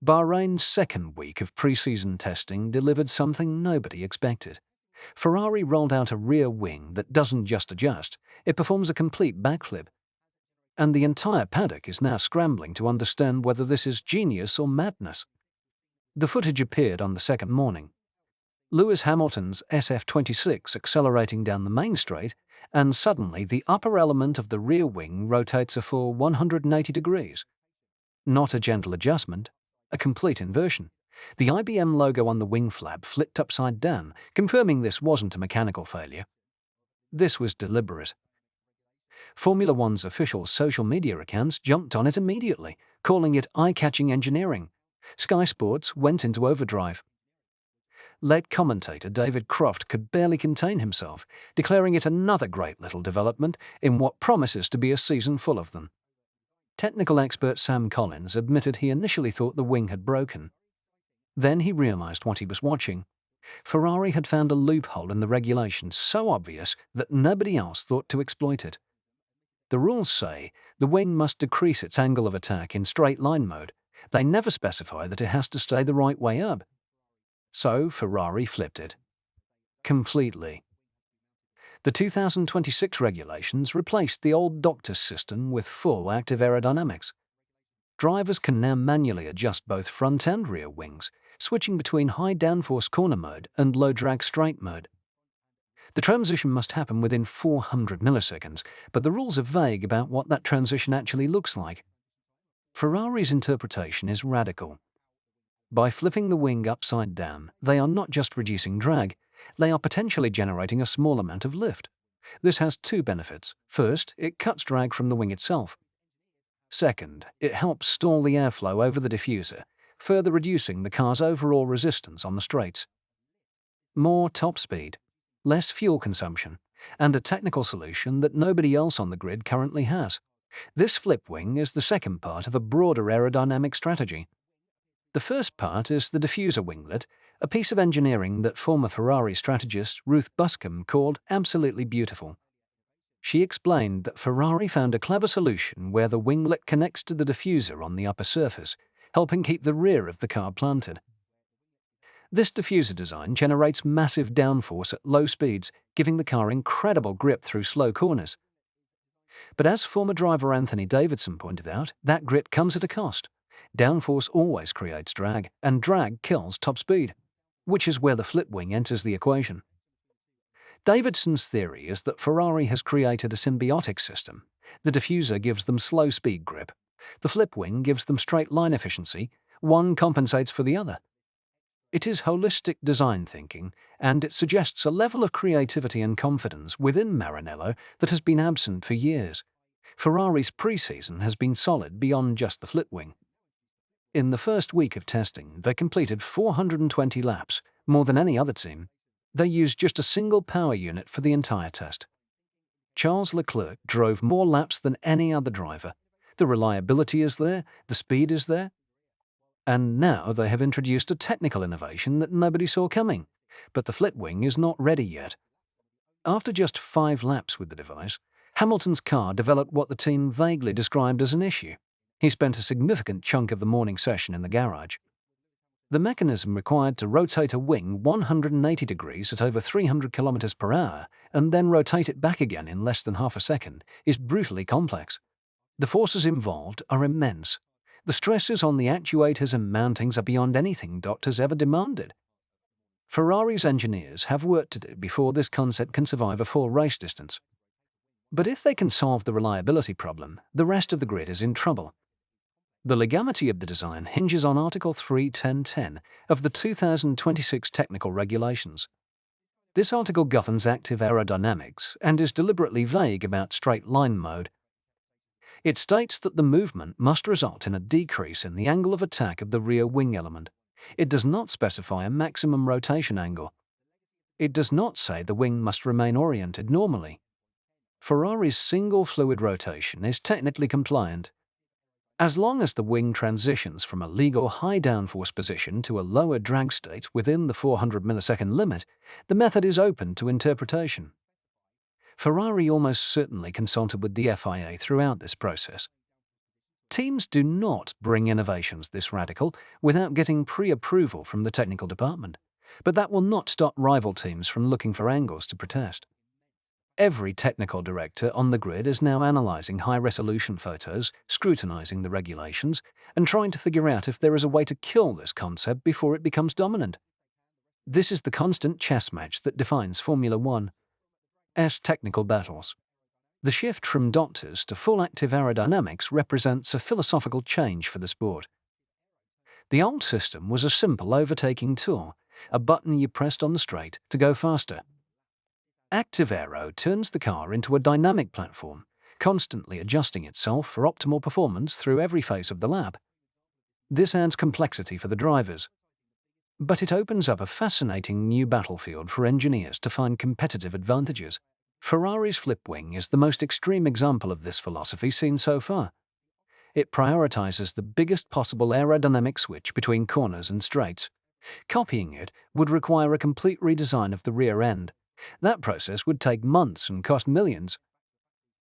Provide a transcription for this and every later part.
Bahrain's second week of pre-season testing delivered something nobody expected. Ferrari rolled out a rear wing that doesn't just adjust, it performs a complete backflip. And the entire paddock is now scrambling to understand whether this is genius or madness. The footage appeared on the second morning. Lewis Hamilton's SF-26 accelerating down the main straight, and suddenly the upper element of the rear wing rotates a full 180 degrees. Not a gentle adjustment, a complete inversion. The IBM logo on the wing flap flipped upside down, confirming this wasn't a mechanical failure. This was deliberate. Formula One's official social media accounts jumped on it immediately, calling it eye-catching engineering. Sky Sports went into overdrive. Lead commentator David Croft could barely contain himself, declaring it another great little development in what promises to be a season full of them. Technical expert Sam Collins admitted he initially thought the wing had broken. Then he realized what he was watching. Ferrari had found a loophole in the regulations so obvious that nobody else thought to exploit it. The rules say the wing must decrease its angle of attack in straight line mode. They never specify that it has to stay the right way up. So Ferrari flipped it. Completely. The 2026 regulations replaced the old Doctor's system with full active aerodynamics. Drivers can now manually adjust both front and rear wings, switching between high downforce corner mode and low drag straight mode. The transition must happen within 400 milliseconds, but the rules are vague about what that transition actually looks like. Ferrari's interpretation is radical. By flipping the wing upside down, they are not just reducing drag, they are potentially generating a small amount of lift. This has two benefits. First, it cuts drag from the wing itself. Second, it helps stall the airflow over the diffuser, further reducing the car's overall resistance on the straights. More top speed, less fuel consumption, and a technical solution that nobody else on the grid currently has. This flip wing is the second part of a broader aerodynamic strategy. The first part is the diffuser winglet, a piece of engineering that former Ferrari strategist Ruth Buscombe called absolutely beautiful. She explained that Ferrari found a clever solution where the winglet connects to the diffuser on the upper surface, helping keep the rear of the car planted. This diffuser design generates massive downforce at low speeds, giving the car incredible grip through slow corners. But as former driver Anthony Davidson pointed out, that grip comes at a cost. Downforce always creates drag, and drag kills top speed, which is where the flip wing enters the equation. Davidson's theory is that Ferrari has created a symbiotic system. The diffuser gives them slow speed grip. The flip wing gives them straight line efficiency. One compensates for the other. It is holistic design thinking, and it suggests a level of creativity and confidence within Maranello that has been absent for years. Ferrari's pre-season has been solid beyond just the flip wing. In the first week of testing, they completed 420 laps, more than any other team. They used just a single power unit for the entire test. Charles Leclerc drove more laps than any other driver. The reliability is there, the speed is there. And now they have introduced a technical innovation that nobody saw coming. But the flip wing is not ready yet. After just 5 laps with the device, Hamilton's car developed what the team vaguely described as an issue. He spent a significant chunk of the morning session in the garage. The mechanism required to rotate a wing 180 degrees at over 300 km per hour and then rotate it back again in less than half a second is brutally complex. The forces involved are immense. The stresses on the actuators and mountings are beyond anything doctors ever demanded. Ferrari's engineers have work to do before this concept can survive a full race distance. But if they can solve the reliability problem, the rest of the grid is in trouble. The legality of the design hinges on Article 3.10.10 of the 2026 Technical Regulations. This article governs active aerodynamics and is deliberately vague about straight-line mode. It states that the movement must result in a decrease in the angle of attack of the rear wing element. It does not specify a maximum rotation angle. It does not say the wing must remain oriented normally. Ferrari's single fluid rotation is technically compliant. As long as the wing transitions from a legal high downforce position to a lower drag state within the 400 millisecond limit, the method is open to interpretation. Ferrari almost certainly consulted with the FIA throughout this process. Teams do not bring innovations this radical without getting pre-approval from the technical department, but that will not stop rival teams from looking for angles to protest. Every technical director on the grid is now analyzing high-resolution photos, scrutinizing the regulations, and trying to figure out if there is a way to kill this concept before it becomes dominant. This is the constant chess match that defines Formula One's technical battles. The shift from doctors to full active aerodynamics represents a philosophical change for the sport. The old system was a simple overtaking tool, a button you pressed on the straight to go faster. Active aero turns the car into a dynamic platform, constantly adjusting itself for optimal performance through every phase of the lap. This adds complexity for the drivers, but it opens up a fascinating new battlefield for engineers to find competitive advantages. Ferrari's flip wing is the most extreme example of this philosophy seen so far. It prioritizes the biggest possible aerodynamic switch between corners and straights. Copying it would require a complete redesign of the rear end. That process would take months and cost millions.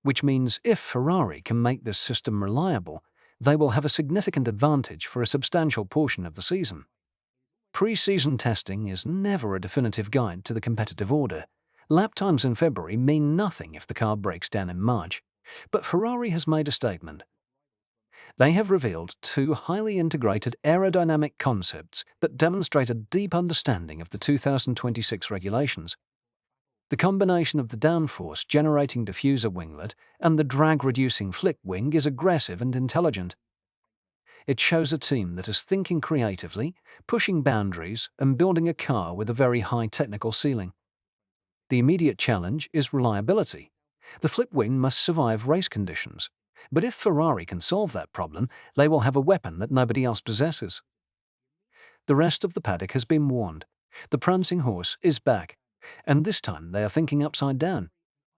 Which means if Ferrari can make this system reliable, they will have a significant advantage for a substantial portion of the season. Pre-season testing is never a definitive guide to the competitive order. Lap times in February mean nothing if the car breaks down in March. But Ferrari has made a statement. They have revealed two highly integrated aerodynamic concepts that demonstrate a deep understanding of the 2026 regulations. The combination of the downforce-generating diffuser winglet and the drag-reducing flip wing is aggressive and intelligent. It shows a team that is thinking creatively, pushing boundaries, and building a car with a very high technical ceiling. The immediate challenge is reliability. The flip wing must survive race conditions. But if Ferrari can solve that problem, they will have a weapon that nobody else possesses. The rest of the paddock has been warned. The prancing horse is back, and this time they are thinking upside down.